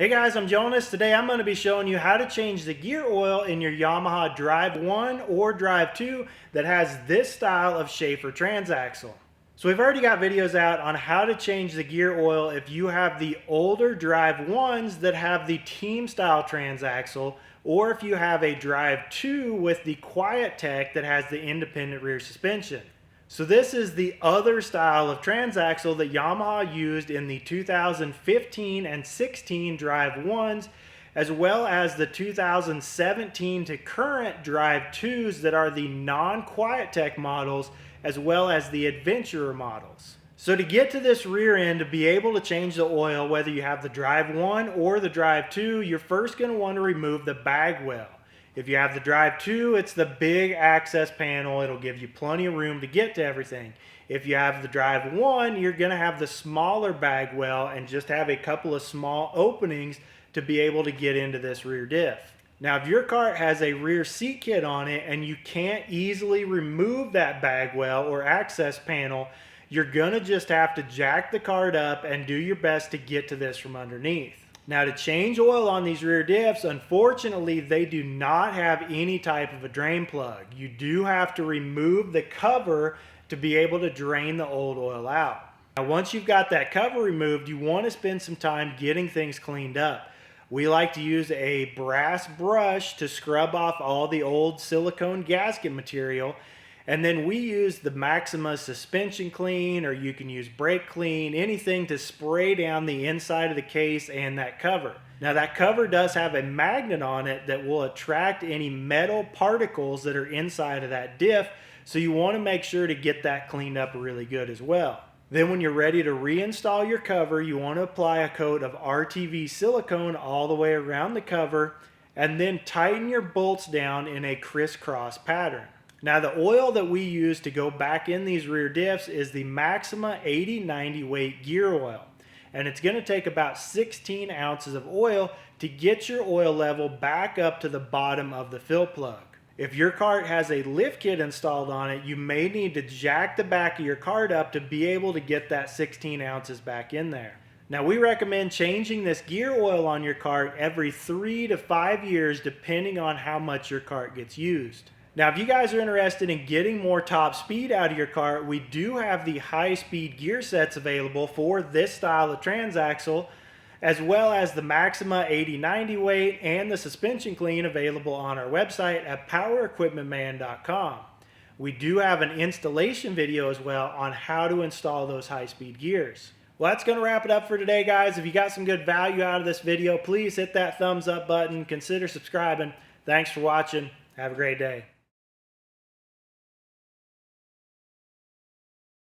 Hey guys, I'm Jonas. Today I'm going to be showing you how to change the gear oil in your Yamaha Drive 1 or Drive 2 that has this style of Schafer transaxle. So we've already got videos out on how to change the gear oil if you have the older Drive 1s that have the team style transaxle, or if you have a Drive 2 with the quietech that has the independent rear suspension. So this is the other style of transaxle that Yamaha used in the 2015 and 16 Drive 1s, as well as the 2017 to current Drive 2s that are the non-quietech models, as well as the adventurer models. So to get to this rear end, to be able to change the oil, whether you have the Drive 1 or the Drive 2, you're first going to want to remove the bag well. If you have the Drive 2, it's the big access panel. It'll give you plenty of room to get to everything. If you have the Drive 1, you're going to have the smaller bag well and just have a couple of small openings to be able to get into this rear diff. Now, if your cart has a rear seat kit on it and you can't easily remove that bag well or access panel, you're going to just have to jack the cart up and do your best to get to this from underneath. Now, to change oil on these rear diffs, unfortunately, they do not have any type of a drain plug. You do have to remove the cover to be able to drain the old oil out. Now, once you've got that cover removed, you want to spend some time getting things cleaned up. We like to use a brass brush to scrub off all the old silicone gasket material. And then we use the Maxima suspension clean, or you can use brake clean, anything to spray down the inside of the case and that cover. Now that cover does have a magnet on it that will attract any metal particles that are inside of that diff, so you want to make sure to get that cleaned up really good as well. Then when you're ready to reinstall your cover, you want to apply a coat of RTV silicone all the way around the cover, and then tighten your bolts down in a crisscross pattern. Now the oil that we use to go back in these rear diffs is the Maxima 80/90 weight gear oil. And it's going to take about 16 ounces of oil to get your oil level back up to the bottom of the fill plug. If your cart has a lift kit installed on it, you may need to jack the back of your cart up to be able to get that 16 ounces back in there. Now we recommend changing this gear oil on your cart every 3 to 5 years depending on how much your cart gets used. Now, if you guys are interested in getting more top speed out of your cart, we do have the high-speed gear sets available for this style of transaxle, as well as the Maxima 80/90 weight and the suspension clean available on our website at powerequipmentman.com. We do have an installation video as well on how to install those high-speed gears. Well, that's going to wrap it up for today, guys. If you got some good value out of this video, please hit that thumbs up button. Consider subscribing. Thanks for watching. Have a great day.